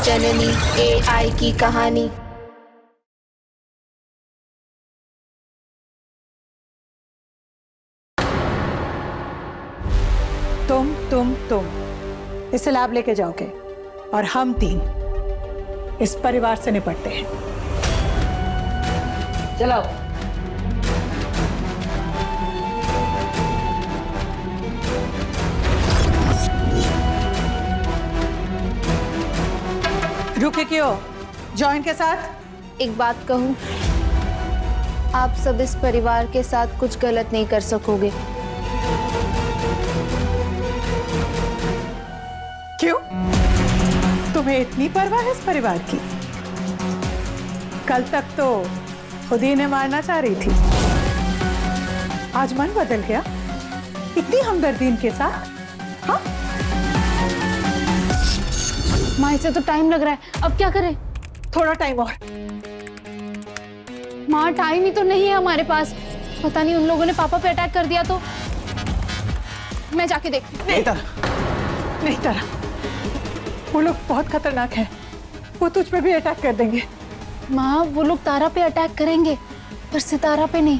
जननी AI की कहानी। तुम इसे लैब लेके जाओगे और हम तीन इस परिवार से निपटते हैं। चलो। रुके क्यों? जॉइन के साथ एक बात कहूं, आप सब इस परिवार के साथ कुछ गलत नहीं कर सकोगे। क्यों? तुम्हें इतनी परवाह है इस परिवार की? कल तक तो खुद ही इन्हें मारना चाह रही थी, आज मन बदल गया इतनी हमदर्दी इनके साथ? हाँ? माँ, इसे तो टाइम लग रहा है, अब क्या करें? थोड़ा टाइम और। माँ, टाइम ही तो नहीं है हमारे पास। पता नहीं उन लोगों ने पापा पे अटैक कर दिया तो। मैं जाके देखती हूँ। नहीं तारा, वो लोग बहुत खतरनाक हैं, वो तुझ पे भी अटैक कर देंगे। माँ, वो लोग तारा पे अटैक करेंगे पर सितारा पे नहीं,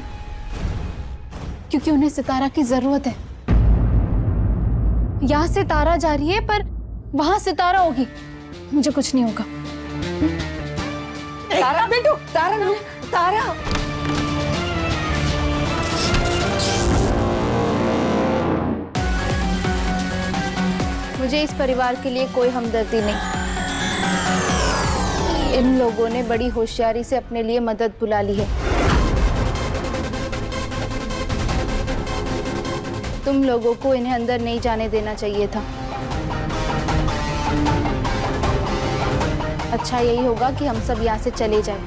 क्योंकि उन्हें सितारा की जरूरत है। यहाँ से तारा जा रही है पर वहां सितारा होगी, मुझे कुछ नहीं होगा। तारा बेटू, तारा। मुझे इस परिवार के लिए कोई हमदर्दी नहीं। इन लोगों ने बड़ी होशियारी से अपने लिए मदद बुला ली है। तुम लोगों को इन्हें अंदर नहीं जाने देना चाहिए था। अच्छा यही होगा कि हम सब यहाँ से चले जाएं।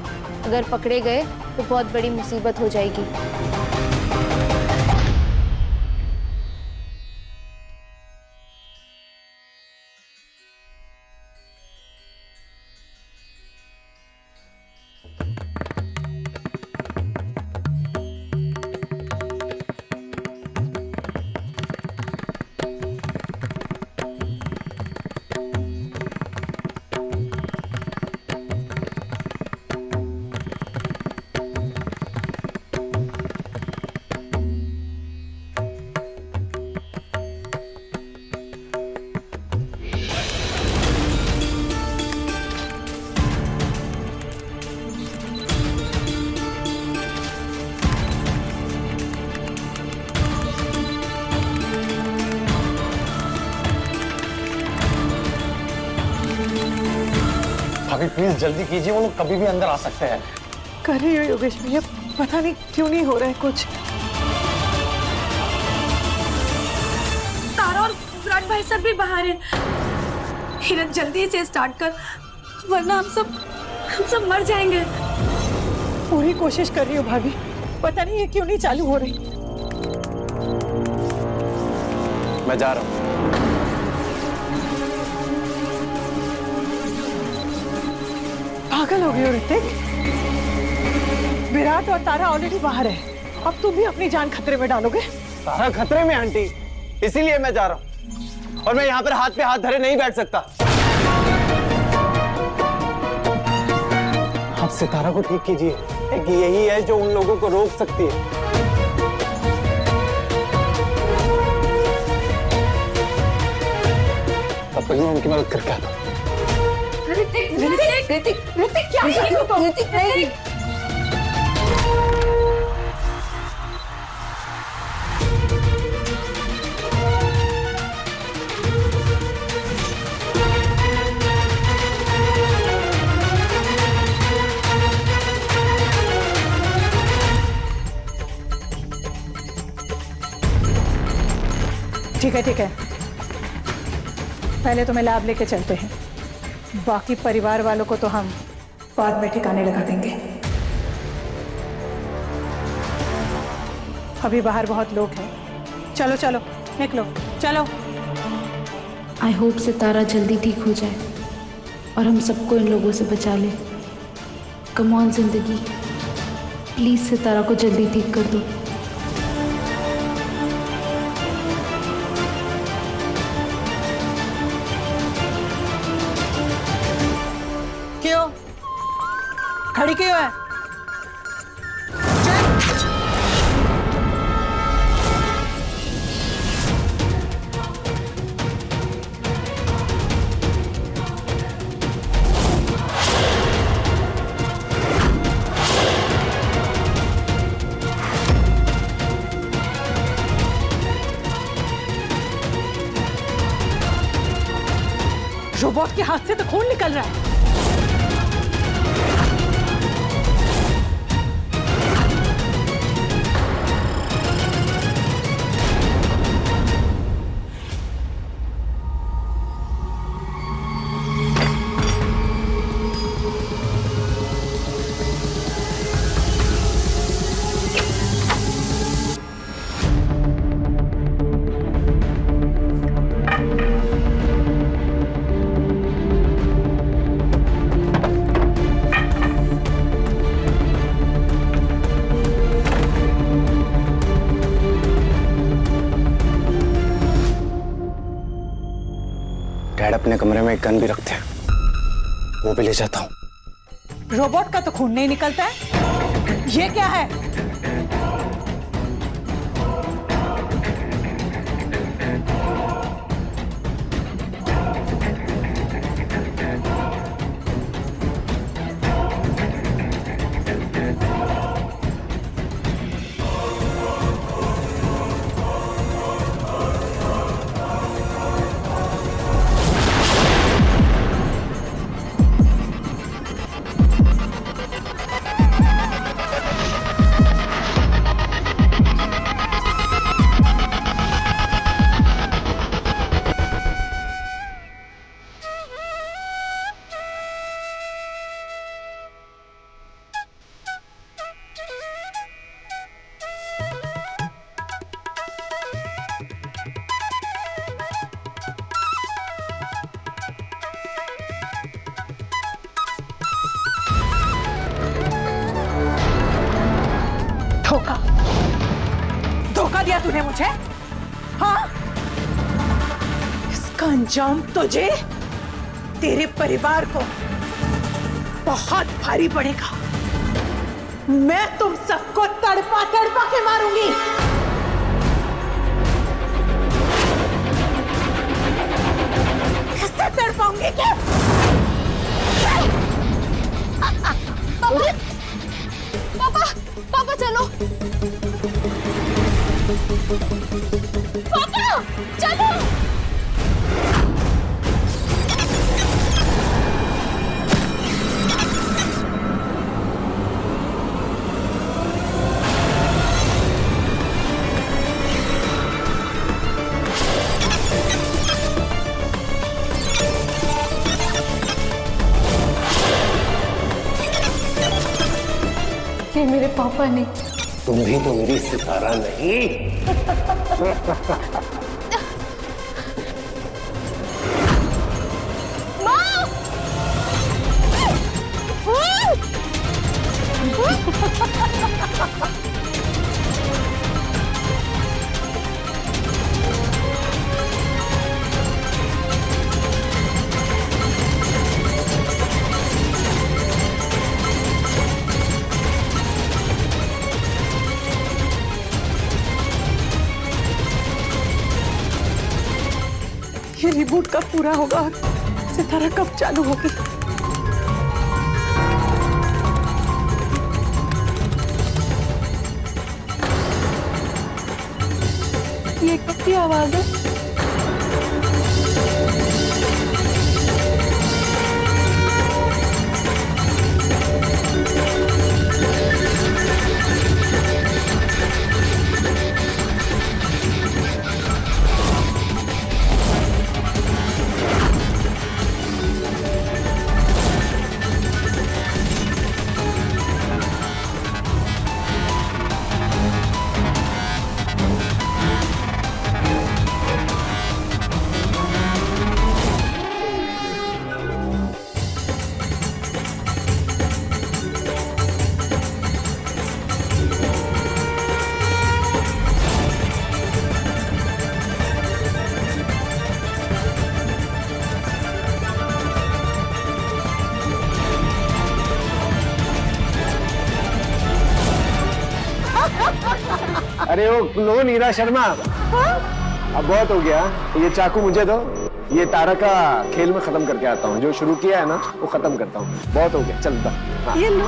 अगर पकड़े गए तो बहुत बड़ी मुसीबत हो जाएगी। भाभी प्लीज जल्दी कीजिए, वो लोग कभी भी अंदर आ सकते हैं। कर रही हो योगेश भैया, पता नहीं क्यों नहीं हो रहा है कुछ। तारा और विराट भाई सब भी बाहर हैं। हिरन जल्दी से स्टार्ट कर, वरना हम सब मर जाएंगे। पूरी कोशिश कर रही हो भाभी, पता नहीं ये क्यों नहीं चालू हो रही। मैं जा रहा हूँ। पागल हो गई हो ऋतिक? विराट और तारा ऑलरेडी बाहर है, अब तुम भी अपनी जान खतरे में डालोगे। तारा खतरे में आंटी, इसीलिए मैं जा रहा हूँ और मैं यहाँ पर हाथ पे हाथ धरे नहीं बैठ सकता। आप सितारा को ठीक कीजिए, कि यही है जो उन लोगों को रोक सकती है। तब तक मैं उनकी मदद करके आता हूँ। ऋतिक क्या कर रही हो तुम? ऋतिक नहीं। ठीक है, पहले तुम्हें लैब लेके चलते हैं, बाकी परिवार वालों को तो हम बाद में ठिकाने लगा देंगे। अभी बाहर बहुत लोग हैं। चलो निकलो, चलो। आई होप सितारा जल्दी ठीक हो जाए और हम सबको इन लोगों से बचा ले। कम ऑन जिंदगी, प्लीज सितारा को जल्दी ठीक कर दो। खड़ी क्यों है? रोबोट के हाथ से तो खून निकल रहा है। डैड अपने कमरे में एक गन भी रखते हैं, वो भी ले जाता हूँ। रोबोट का तो खून नहीं निकलता है, ये क्या है? धोखा, धोखा दिया तूने मुझे, हाँ? इसका अंजाम तुझे, तेरे परिवार को बहुत भारी पड़ेगा। मैं तुम सबको तड़पा तड़पा के मारूंगी। किससे तड़पाऊंगी क्या? पापा, पापा चलो। पापा चलो। ये मेरे पापा ने। तुम भी तो मेरी सितारा नहीं। ये रिबूट कब पूरा होगा और सितारा कब चालू होगी? ये कब की आवाज है? अरे ओ लो नीरा शर्मा, अब बहुत हो गया। ये चाकू मुझे दो, ये तारा का खेल में खत्म करके आता हूँ। जो शुरू किया है ना वो खत्म करता हूँ। बहुत हो गया, चलता। हाँ। ये लो।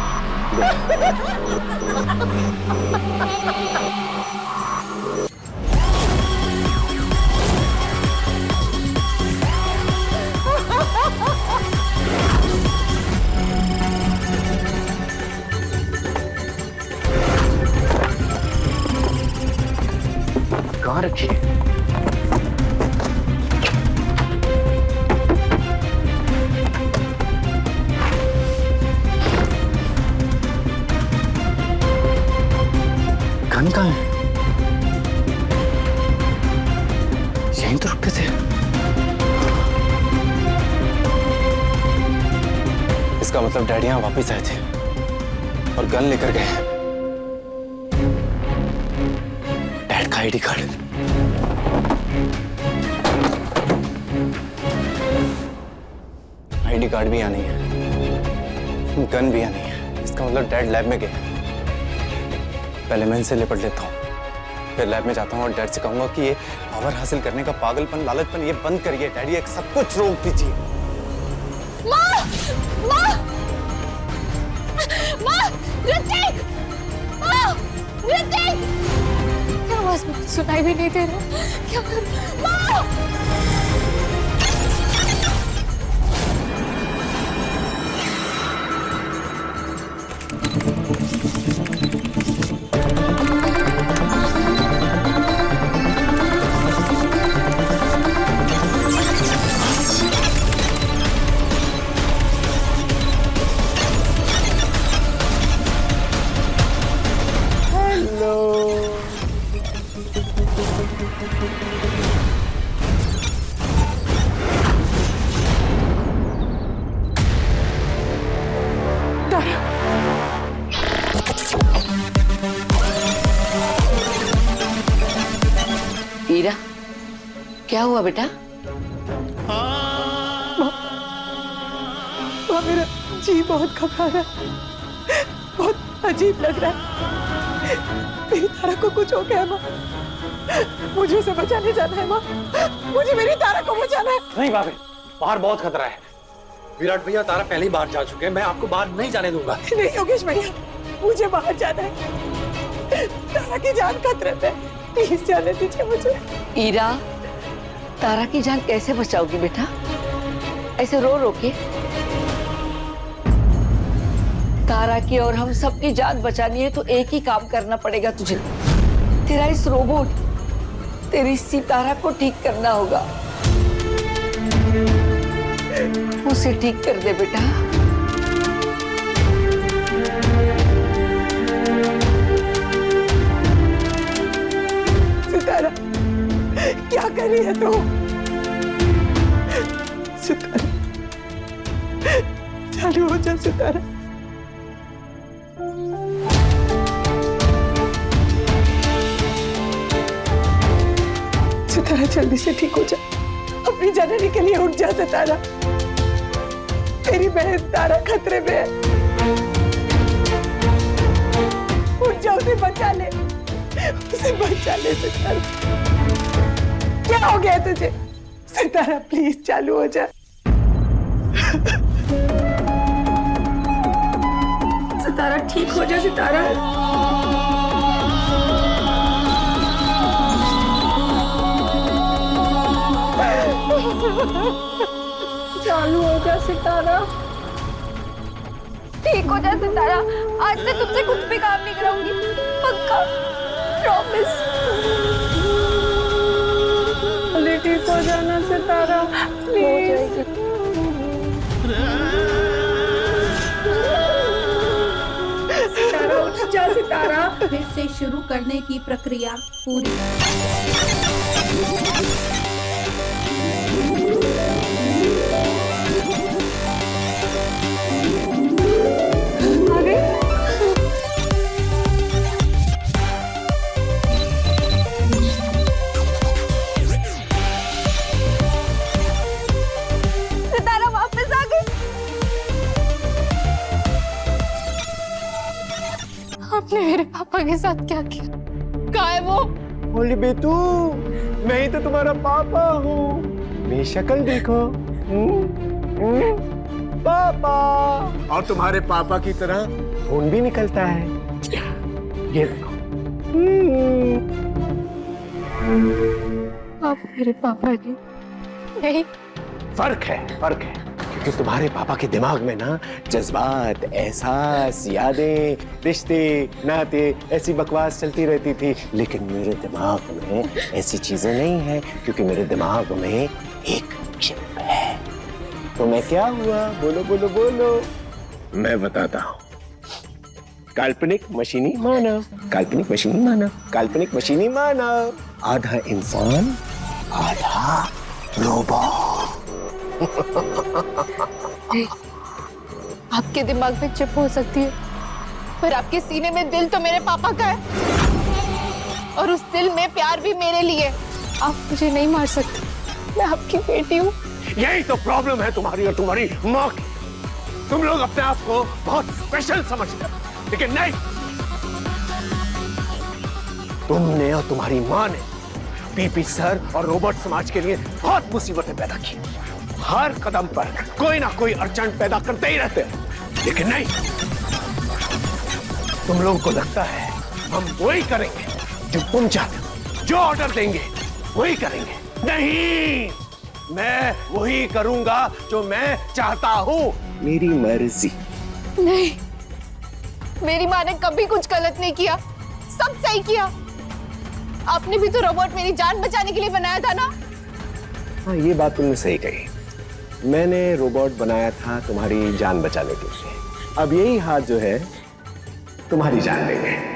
कहाँ रखी है? गन कहाँ है? यहीं तो रुकते थे। इसका मतलब डैडी यहाँ वापिस आए थे और गन लेकर गए। डैड का आईडी कार्ड। आईडी कार्ड भी यहाँ नहीं है, गन भी यहाँ नहीं है। इसका मतलब डैड लैब में गए। पहले मैं इनसे लिपट लेता हूँ, फिर लैब में जाता हूँ और डैड से कहूंगा कि ये पावर हासिल करने का पागलपन, लालचपन ये बंद करिए। डैडी एक सब कुछ रोक दीजिए। माँ! माँ! माँ! ऋतिक! माँ! ऋतिक! क्या आवाज में कुछ सुनाई भी नहीं दे रहा? क्या करूं? माँ! ईरा, क्या हुआ बेटा? माँ, मेरा जी बहुत घबरा रहा है, बहुत अजीब लग रहा है। मेरी तारा को कुछ हो गया है माँ, मुझे उसे बचाने जाना है माँ, मुझे मेरी तारा को बचाना है। नहीं भाभी, बाहर बहुत खतरा है। विराट भैया तारा पहले ही बाहर जा चुके हैं, मैं आपको बाहर नहीं जाने दूंगा। नहीं योगेश भैया, मुझे बाहर जाना है, तारा की जान खतरे पे, प्लीज जाने दीजिए मुझे। ईरा, तारा की जान कैसे बचाओगी बेटा? ऐसे रो रो के? तारा की और हम सबकी जान बचानी है तो एक ही काम करना पड़ेगा तुझे। तेरा इस रोबोट, तेरी सितारा को ठीक करना होगा। उसे ठीक कर दे बेटा। सितारा, क्या कर रही है तू? सितारा, चालू हो जा सितारा। सितारा जल्दी से ठीक हो जा, अपनी जननी के लिए उठ जा सितारा। तेरी बहन तारा खतरे में है, उठ जा, उसे बचा ले, उसे बचा ले सितारा। क्या हो गया तुझे? सितारा प्लीज चालू हो जा। सितारा ठीक हो जा सितारा। चालू हो जा सितारा। ठीक हो जा सितारा। आज से तुमसे कुछ भी काम नहीं कराऊंगी, पक्का, प्रॉमिस। अरे ठीक हो जाना सितारा, प्लीज। सितारा उठ जा सितारा। फिर से शुरू करने की प्रक्रिया पूरी। सितारा वापस आ गई। आपने मेरे पापा के साथ क्या किया? कहाँ है वो? बोली बेटू, मैं ही तो तुम्हारा पापा हूँ। मेरी शक्ल देखो। पापा। और तुम्हारे पापा की तरह खून भी निकलता है। ये देखो। आप मेरे पापा जी नहीं। फर्क है, फर्क है। क्योंकि तुम्हारे पापा के दिमाग में ना जज्बात, एहसास, यादें, रिश्ते, नाते, ऐसी बकवास चलती रहती थी। लेकिन मेरे दिमाग में ऐसी चीजें नहीं है, क्योंकि मेरे दिमाग में एक चिप है। तो मैं क्या हुआ? बोलो बोलो बोलो। मैं बताता हूँ। काल्पनिक मशीनी मानव, काल्पनिक मशीनी मानव, काल्पनिक मशीनी मानव। आधा इंसान, आधा रोबोट। आपके दिमाग में चिप हो सकती है, पर आपके सीने में दिल तो मेरे पापा का है, और उस दिल में प्यार भी मेरे लिए। आप मुझे नहीं मार सकते, मैं आपकी बेटी हूँ। यही तो प्रॉब्लम है तुम्हारी और तुम्हारी माँ की। तुम लोग अपने आप को बहुत स्पेशल समझते हो, लेकिन नहीं। तुमने और तुम्हारी माँ ने पीपी सर और रोबोट समाज के लिए बहुत मुसीबतें पैदा की। हर कदम पर कोई ना कोई अड़चन पैदा करते ही रहते हैं, लेकिन नहीं। तुम लोगों को लगता है हम वही करेंगे जो तुम चाहते हो, जो ऑर्डर देंगे वही करेंगे। नहीं, मैं वही करूंगा जो मैं चाहता हूं। मेरी मर्जी। नहीं, मेरी माँ ने कभी कुछ गलत नहीं किया, सब सही किया। आपने भी तो रोबोट मेरी जान बचाने के लिए बनाया था ना? हाँ, ये बात तुमने सही कही। मैंने रोबोट बनाया था तुम्हारी जान बचाने के लिए। अब यही हाथ जो है तुम्हारी जान लेंगे।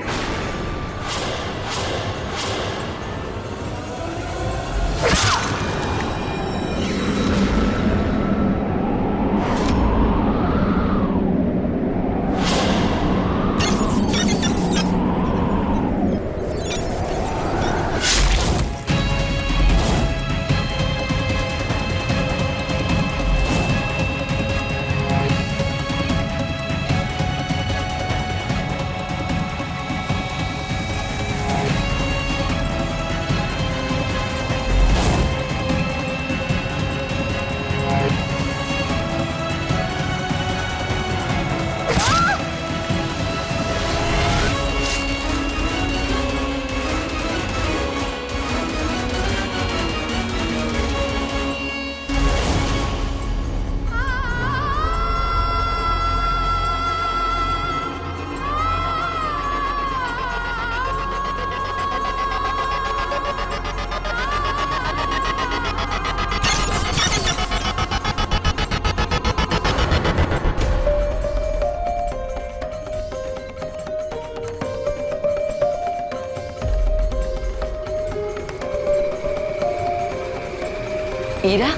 ईरा,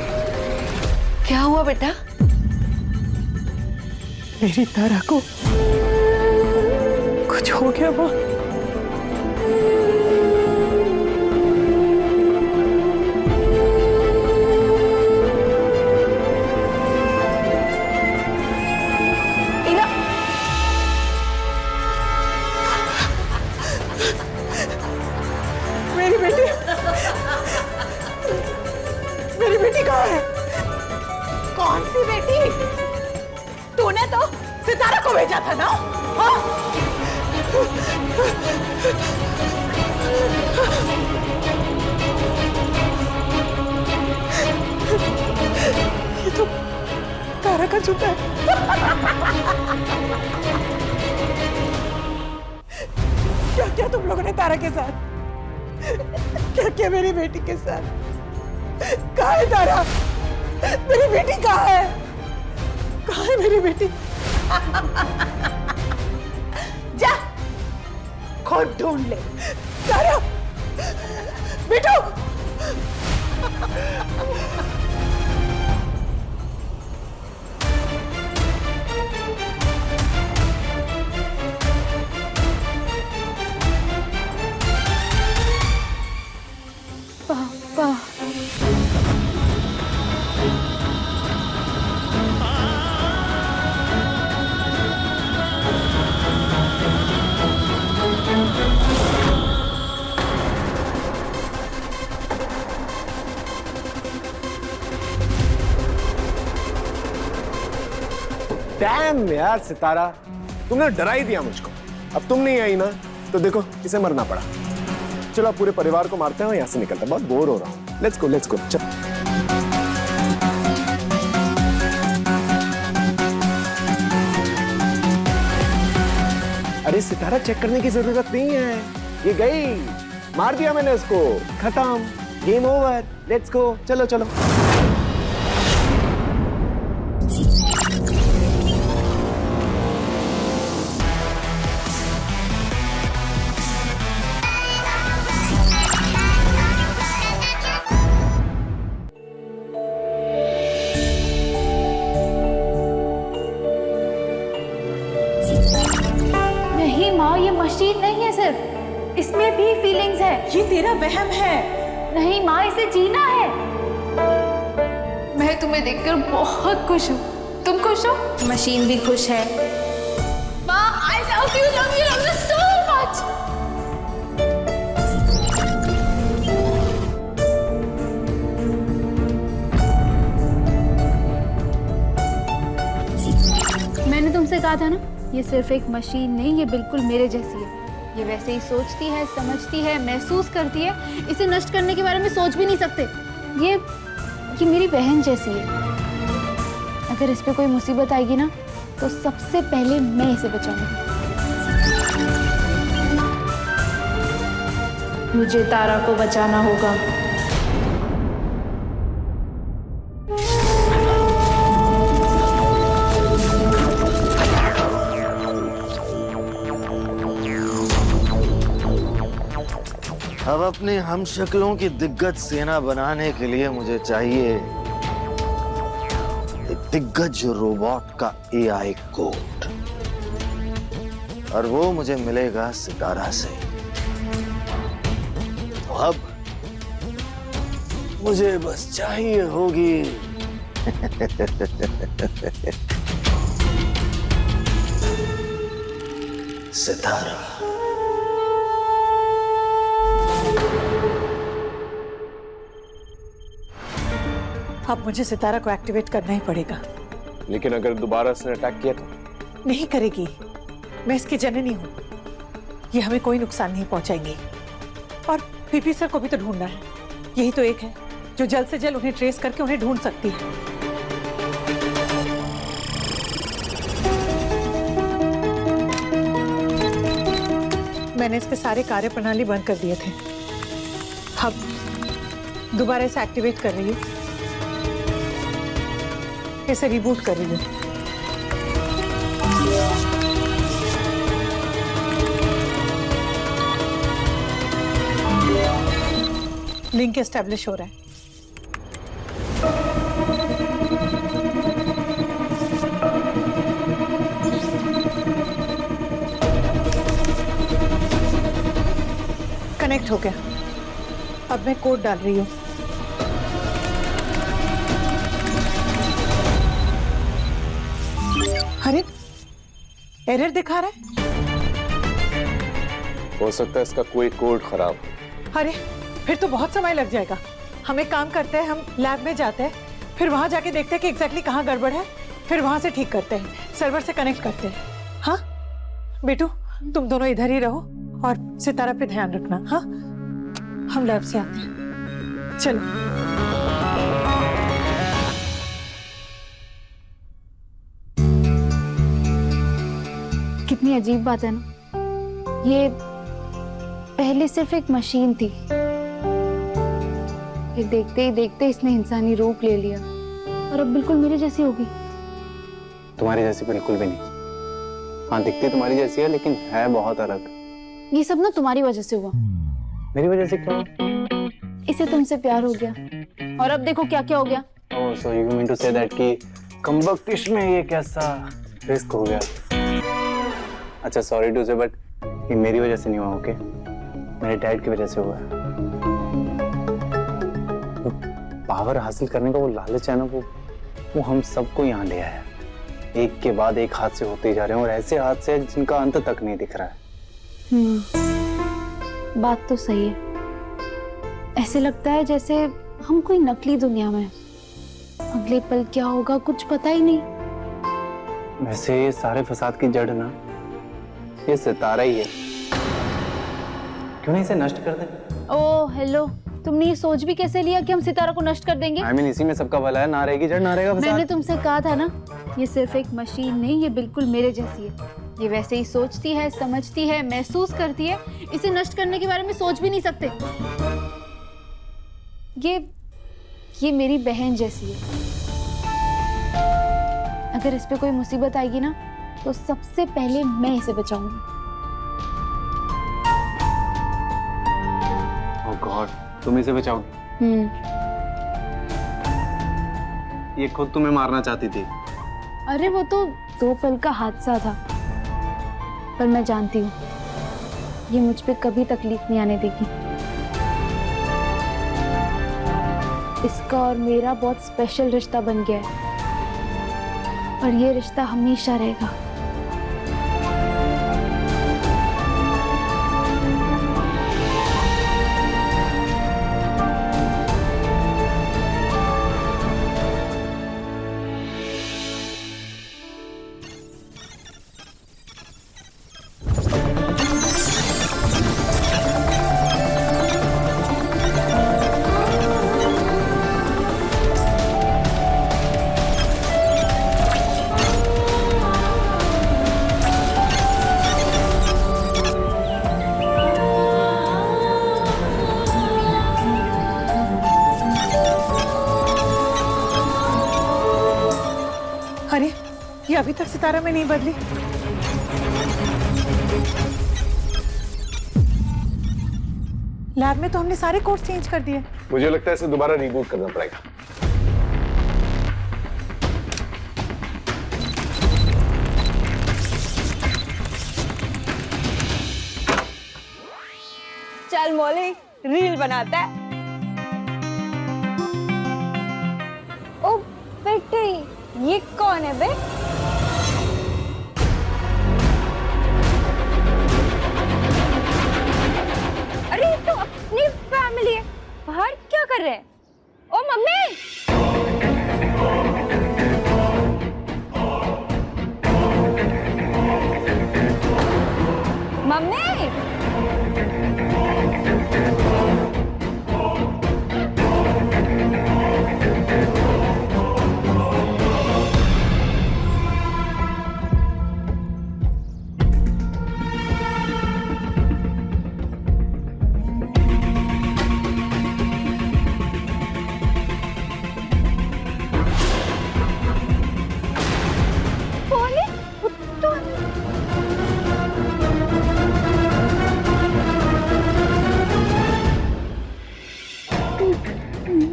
क्या हुआ बेटा? मेरी तारा को कुछ हो गया माँ। ईरा, मेरी बेटी, मेरी बेटी कहाँ है? कौन सी बेटी? तूने तो सितारा को भेजा था ना? हाँ? ये तो तारा का जूता है। क्या क्या तुम लोगों ने तारा के साथ? क्या क्या मेरी बेटी के साथ? कहाँ है तारा? मेरी बेटी कहाँ है? कहाँ है मेरी बेटी? जा, खुद ढूंढ ले। तारा, बेटू। पापा, डैम यार सितारा, तुमने डरा ही दिया मुझको। अब तुम नहीं आई ना तो देखो इसे मरना पड़ा। चलो अब पूरे परिवार को मारते हैं और यहाँ से निकलते हैं, बहुत बोर हो रहा हूँ। लेट्स गो चल। अरे सितारा चेक करने की जरूरत नहीं है, ये गई, मार दिया मैंने उसको, खत्म, गेम ओवर, लेट्स गो, चलो चलो। नहीं माँ, ये मशीन नहीं है, सिर्फ इसमें भी फीलिंग्स है। ये तेरा वहम है। नहीं माँ, इसे जीना है। मैं तुम्हें देखकर बहुत खुश हूँ। तुम खुश हो? मशीन भी खुश है। माँ, I love you so much. मैंने तुमसे कहा था ना, ये सिर्फ एक मशीन नहीं, ये बिल्कुल मेरे जैसी है। ये वैसे ही सोचती है, समझती है, महसूस करती है। इसे नष्ट करने के बारे में सोच भी नहीं सकते। ये मेरी बहन जैसी है। अगर इस पे कोई मुसीबत आएगी ना तो सबसे पहले मैं इसे बचाऊंगी। मुझे तारा को बचाना होगा। अब अपनी हमशक्लों की दिग्गज सेना बनाने के लिए मुझे चाहिए एक दिग्गज रोबोट का एआई कोड, और वो मुझे मिलेगा सितारा से। तो अब मुझे बस चाहिए होगी सितारा। अब मुझे सितारा को एक्टिवेट करना ही पड़ेगा। लेकिन अगर दोबारा उसने अटैक किया तो? नहीं करेगी, मैं इसकी जननी हूँ। ये हमें कोई नुकसान नहीं पहुंचाएंगी। और पीपी सर को भी तो ढूंढना है। यही तो एक है जो जल्द से जल्द उन्हें ट्रेस करके उन्हें ढूंढ सकती है। मैंने इसके सारे कार्य प्रणाली बंद कर दिए थे। अब दोबारा इसे एक्टिवेट कर रही हूँ, इसे रिबूट कर रही हूँ। लिंक एस्टेब्लिश हो रहा है। कनेक्ट हो गया। अब मैं कोड डाल रही हूँ। अरे एरर दिखा रहा है। हो सकता है इसका कोई कोड खराब। अरे फिर तो बहुत समय लग जाएगा। हम एक काम करते हैं, हम लैब में जाते हैं, फिर वहां जाके देखते हैं कि एग्जैक्टली कहाँ गड़बड़ है, फिर वहां से ठीक करते हैं, सर्वर से कनेक्ट करते हैं। हाँ बेटू, तुम दोनों इधर ही रहो और सितारा पे ध्यान रखना। हाँ, हम लैब से आते हैं। चलो। कितनी अजीब बात है ना, ये पहले सिर्फ एक मशीन थी, फिर देखते ही देखते इसने इंसानी रूप ले लिया और अब बिल्कुल मेरे जैसी होगी। तुम्हारी जैसी बिल्कुल भी नहीं। हाँ, दिखती तुम्हारी जैसी है लेकिन है बहुत अलग। ये सब ना तुम्हारी वजह से हुआ। मेरी वजह से क्यों? इसे तुमसे प्यार हो गया और अब देखो क्या क्या हो गया। Oh, so you mean to say that कि कमबख्तिश में ये कैसा रिस्क हो गया। अच्छा, सॉरी टू से, बट ये मेरी वजह से नहीं हुआ, ओके? मेरे डैड की वजह से हुआ है। पावर हासिल करने का वो लालच है ना, वो हम सबको यहाँ ले आया। एक के बाद एक हादसे होते जा रहे हैं और ऐसे हादसे जिनका अंत तक नहीं दिख रहा है। बात तो सही है। ऐसे लगता है जैसे हम कोई नकली दुनिया में हैं। अगले पल क्या होगा कुछ पता ही नहीं। वैसे ये सारे फसाद की जड़ ना ये सितारा ही है। क्यों नहीं इसे नष्ट कर दें? ओह हेलो, तुमने ये सोच भी कैसे लिया कि हम सितारा को नष्ट कर देंगे? I mean, इसी में सबका भला है, ना रहेगी जड़ ना रहेगा फसाद। मैंने तुमसे कहा था ना, ये सिर्फ एक मशीन नहीं, ये बिल्कुल मेरे जैसी है। ये वैसे ही सोचती है, समझती है, महसूस करती है। इसे नष्ट करने के बारे में सोच भी नहीं सकते। ये मेरी बहन जैसी है। अगर इस पे कोई मुसीबत आएगी ना, तो सबसे पहले मैं इसे बचाऊंगी। ओह गॉड, तुम इसे बचाओगी? ये खुद तुम्हें मारना चाहती थी। अरे वो तो 2 पल का हादसा था, पर मैं जानती हूँ ये मुझ पे कभी तकलीफ नहीं आने देगी। इसका और मेरा बहुत स्पेशल रिश्ता बन गया है, और ये रिश्ता हमेशा रहेगा। अरे ये अभी तक सितारा में नहीं बदली। लैब में तो हमने सारे कोर्स चेंज कर दिए। मुझे लगता है इसे दोबारा रिबूट करना पड़ेगा। चल मौली, रील बनाता है। ओ बेटे, ये कौन है बे? अरे ये तो अपनी फैमिली है, बाहर क्या कर रहे हैं? ओ मम्मी! मम्मी!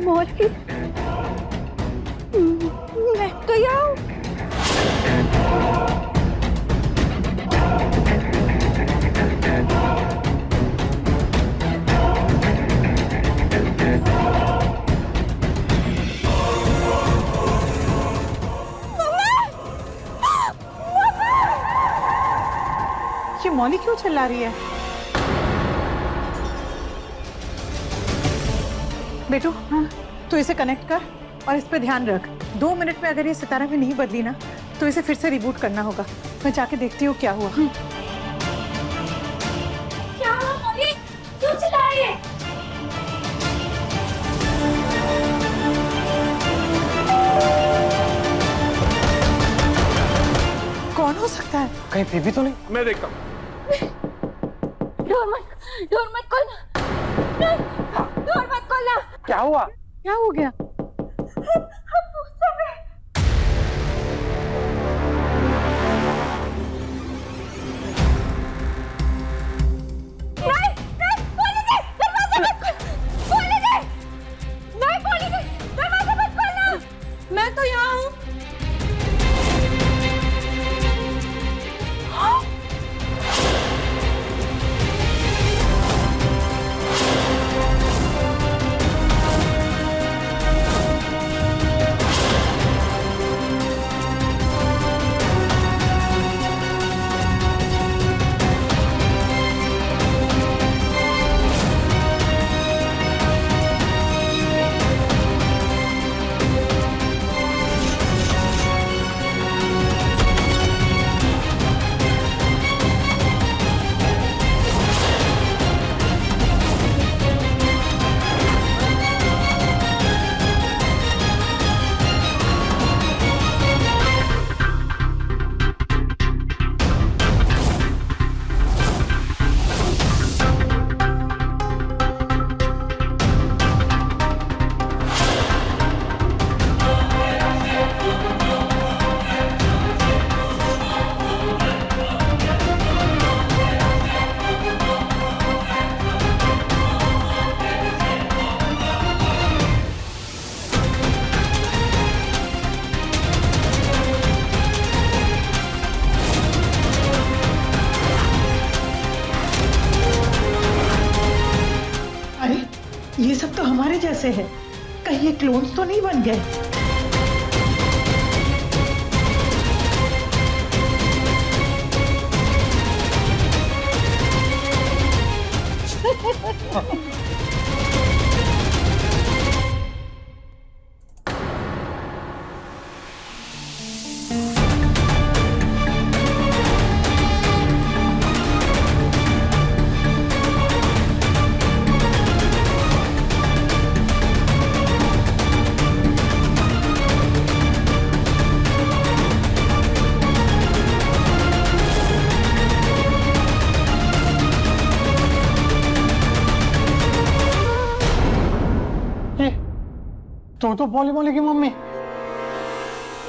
मौली, मैं तो यहाँ हूँ। ये मौली क्यों चिल्ला रही है? बेटू, तू इसे कनेक्ट कर और इस पे ध्यान रख। 2 मिनट में अगर ये सितारा में नहीं बदली ना, तो इसे फिर से रिबूट करना होगा। मैं जाके देखती हूँ क्या हुआ। क्या हुआ मौली? क्यों चिल्ला रही है? कौन हो सकता है? कहीं बेबी तो नहीं? मैं देखता हूँ। डोर मत खोलना। डोर मत खोलना। क्या हुआ? क्या हो गया? मैं तो यहाँ हूँ। तुम्हारे जैसे हैं। कहीं ये क्लोन्स तो नहीं बन गए? तो बोली बोली की मम्मी।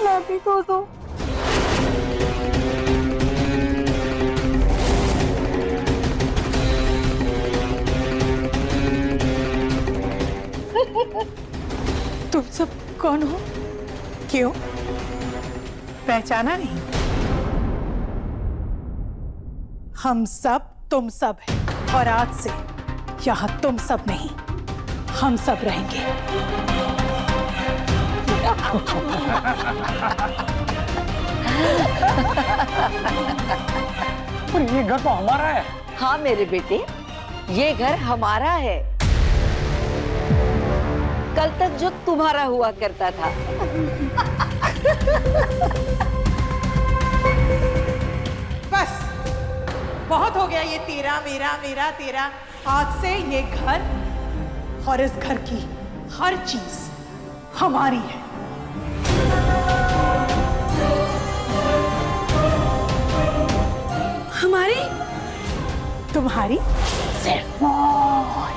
मैं भी खो दूं। तुम सब कौन हो? क्यों? पहचाना नहीं? हम सब तुम सब हैं और आज से यहाँ तुम सब नहीं, हम सब रहेंगे। पर ये घर तो हमारा है। हाँ मेरे बेटे, ये घर हमारा है। कल तक जो तुम्हारा हुआ करता था। बस बहुत हो गया ये तेरा मेरा मेरा तेरा। आज से ये घर और इस घर की हर चीज हमारी है। हमारी? तुम्हारी सिर्फ मौत।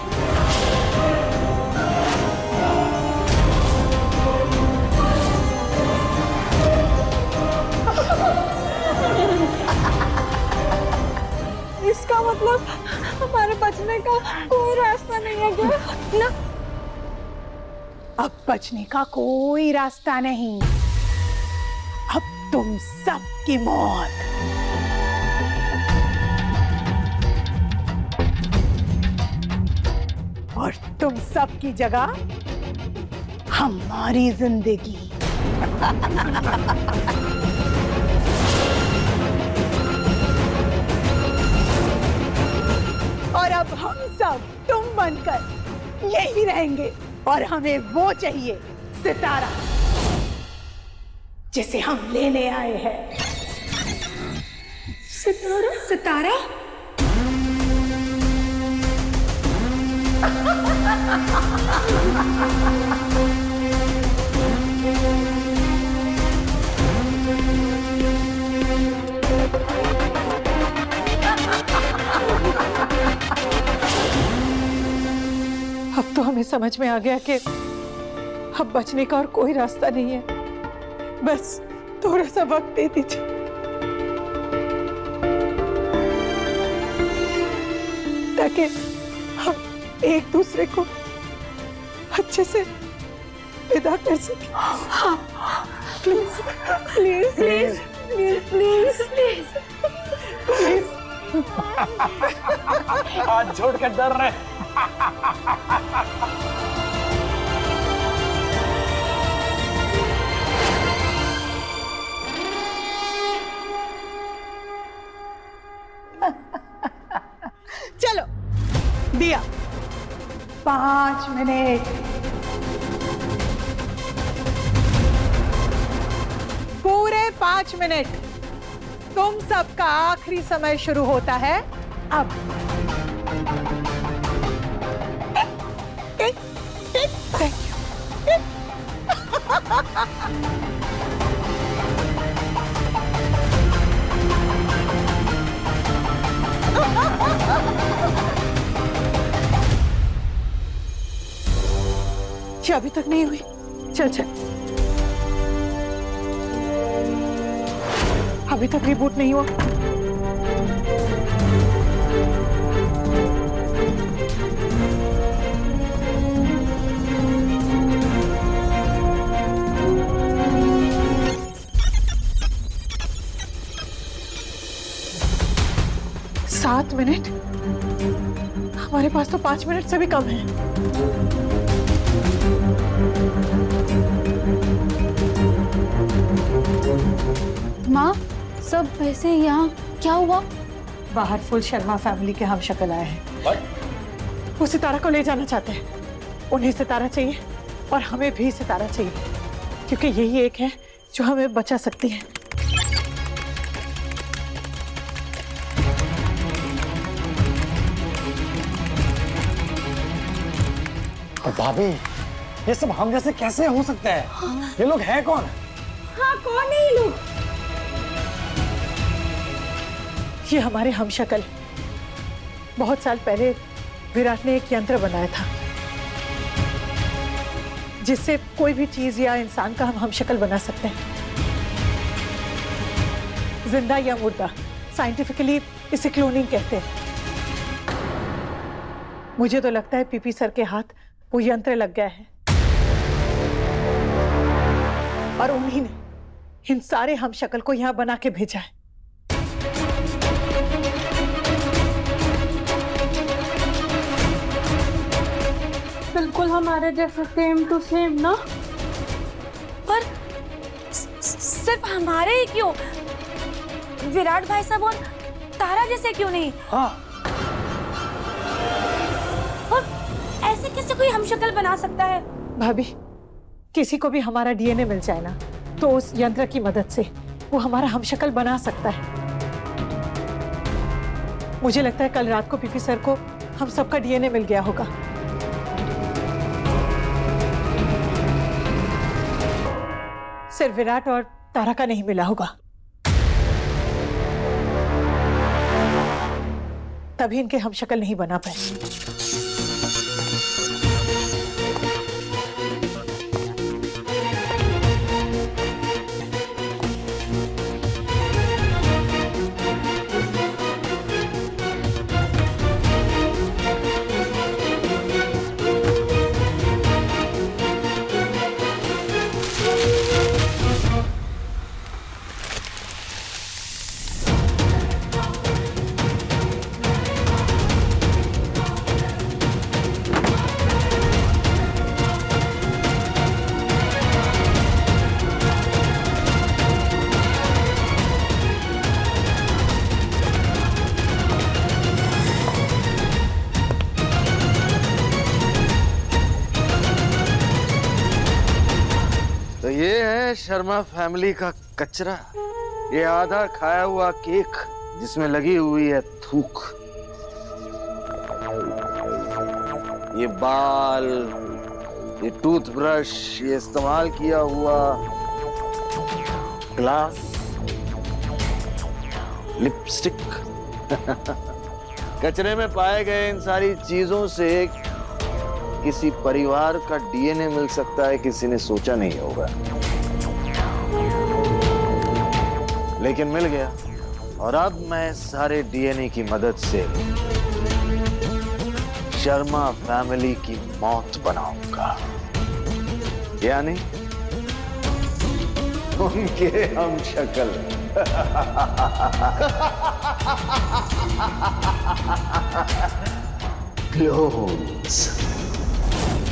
इसका मतलब हमारे बचने का कोई रास्ता नहीं है क्या? ना, अब बचने का कोई रास्ता नहीं। अब तुम सब की मौत। और तुम सब की जगह हमारी जिंदगी। और अब हम सब तुम बनकर यही रहेंगे और हमें वो चाहिए, सितारा, जिसे हम लेने आए हैं। सितारा? सितारा? अब तो हमें समझ में आ गया कि अब बचने का और कोई रास्ता नहीं है। बस थोड़ा सा वक्त दे दीजिए। ताकि हम एक दूसरे को अच्छे से विदा कर सकें। हाँ, please please please please please please please. हाथ जोड़ कर डर रहे। चलो दिया 5 मिनट। पूरे 5 मिनट। तुम सबका आखिरी समय शुरू होता है अब। ये अभी तक नहीं हुई। चल चल, अभी तक रिबूट नहीं हुआ। सात मिनट? हमारे पास तो 5 मिनट से भी कम है। माँ, सब वैसे यहाँ क्या हुआ? बाहर फुल शर्मा फैमिली के हम शक्ल आए हैं। वो सितारा को ले जाना चाहते हैं। उन्हें सितारा चाहिए और हमें भी सितारा चाहिए, क्योंकि यही एक है जो हमें बचा सकती है। भाभी, ये सब हम जैसे कैसे हो सकते हैं? ये लोग हैं कौन? हाँ, कौन है ये लोग? ये हमारे हम शक्ल। बहुत साल पहले विराट ने एक यंत्र बनाया था जिससे कोई भी चीज या इंसान का हम शक्ल बना सकते हैं, जिंदा या मुर्दा। साइंटिफिकली इसे क्लोनिंग कहते हैं। मुझे तो लगता है पीपी सर के हाथ वो यंत्र लग गया है और उन्हीं ने इन सारे हम शक्ल को यहाँ बना के भेजा है। बिल्कुल हमारे जैसे सेम टू सेम ना। पर सिर्फ हमारे ही क्यों? विराट भाई साहब और तारा जैसे क्यों नहीं? हाँ। और ऐसे कैसे कोई हम शक्ल बना सकता है? भाभी, किसी को भी हमारा डीएनए मिल जाए ना, तो उस यंत्र की मदद से वो हमारा हम शक्ल बना सकता है। मुझे लगता है कल रात को पीपी सर को हम सबका डीएनए मिल गया होगा। सिर्फ विराट और तारा का नहीं मिला होगा, तभी इनके हम शक्ल नहीं बना पाए। तो ये है शर्मा फैमिली का कचरा। ये आधा खाया हुआ केक जिसमें लगी हुई है थूक। ये बाल, ये टूथब्रश, ये इस्तेमाल किया हुआ ग्लास, लिपस्टिक। कचरे में पाए गए इन सारी चीजों से किसी परिवार का डीएनए मिल सकता है, किसी ने सोचा नहीं होगा, लेकिन मिल गया। और अब मैं सारे डीएनए की मदद से शर्मा फैमिली की मौत बनाऊंगा, यानी उनके हम शक्ल। Clones,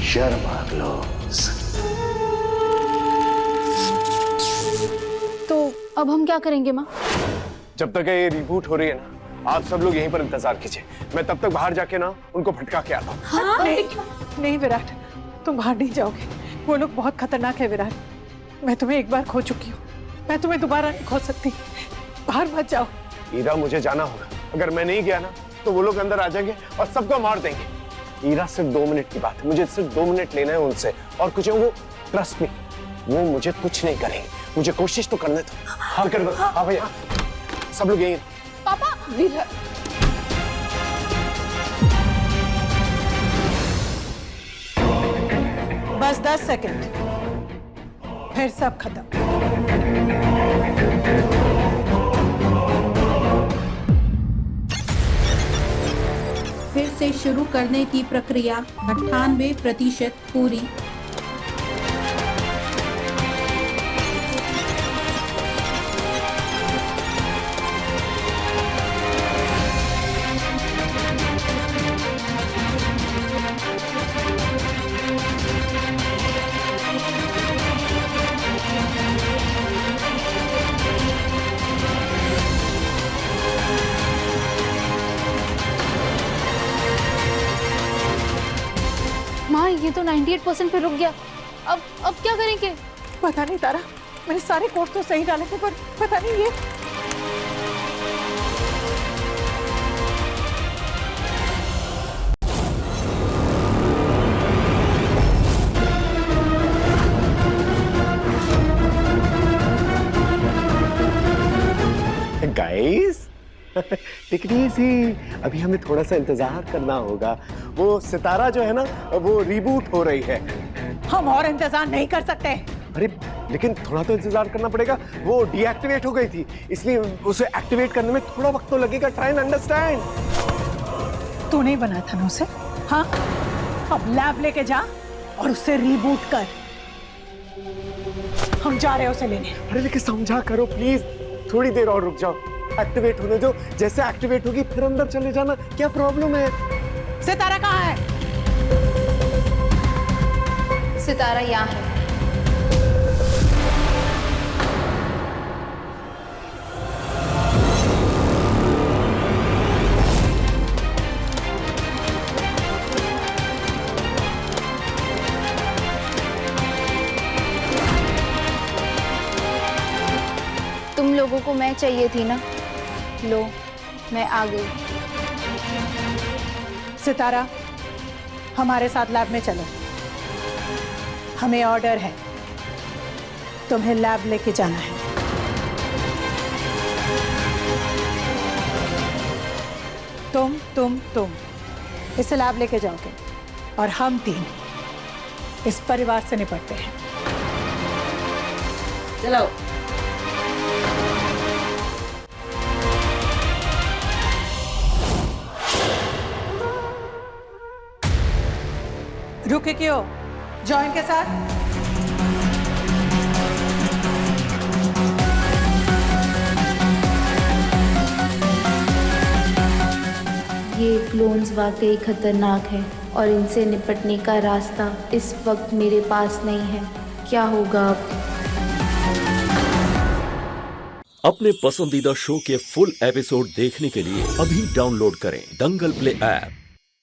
Sharma clones. तो अब हम क्या करेंगे माँ? जब तक ये रिबूट हो रही है ना, आप सब लोग यहीं पर इंतजार कीजिए। मैं तब तक बाहर जाके ना उनको भटका के आता हूँ। हाँ? नहीं विराट, तुम बाहर नहीं जाओगे। वो लोग बहुत खतरनाक है विराट। मैं तुम्हें एक बार खो चुकी हूँ, मैं तुम्हें दोबारा नहीं खो सकती। बाहर मत जाओ। ईरा, मुझे जाना होगा। अगर मैं नहीं गया ना तो वो लोग अंदर आ जाएंगे और सबको मार देंगे। ईरा, सिर्फ 2 मिनट की बात है, मुझे सिर्फ 2 मिनट लेना है उनसे, और कुछ वो ट्रस्ट मी, वो मुझे कुछ नहीं करेंगे। मुझे कोशिश तो करने दो। हाँ कर दो। हाँ भैया, सब लोग यहीं। पापा, विराट। बस 10 सेकंड, फिर सब खत्म। फिर से शुरू करने की प्रक्रिया 98% पूरी। ये तो 98% पे रुक गया। अब क्या करेंगे? पता नहीं तारा, मैंने सारे कोड तो सही डाले थे पर पता नहीं ये। गाइस टेक इट इजी, अभी हमें थोड़ा सा इंतजार करना होगा। वो सितारा जो है ना वो रिबूट हो रही है। हम और इंतजार नहीं कर सकते। अरे लेकिन थोड़ा तो इंतजार करना पड़ेगा, वो डीएक्टिवेट हो गई थी इसलिए उसे एक्टिवेट करने में थोड़ा वक्त तो लगेगा। Try and understand. तू नहीं बनाया था ना उसे? हाँ, अब लैब लेके जा और उससे रिबूट कर। हम जा रहे हैं उसे लेने। अरे लेकिन समझा करो प्लीज, थोड़ी देर और रुक जाओ, एक्टिवेट होने दो। जैसे एक्टिवेट होगी फिर अंदर चले जाना, क्या प्रॉब्लम है? सितारा कहाँ है? सितारा यहाँ है। तुम लोगों को मैं चाहिए थी ना, लो मैं आ गई। सितारा, हमारे साथ लैब में चलो। हमें ऑर्डर है, तुम्हें लैब लेके जाना है। तुम इसे लैब लेके जाओगे और हम तीन इस परिवार से निपटते हैं। चलो। रुके क्यों? जाओ इनके साथ। ये क्लोन्स वाकई खतरनाक है और इनसे निपटने का रास्ता इस वक्त मेरे पास नहीं है। क्या होगा अब? अपने पसंदीदा शो के फुल एपिसोड देखने के लिए अभी डाउनलोड करें दंगल प्ले ऐप।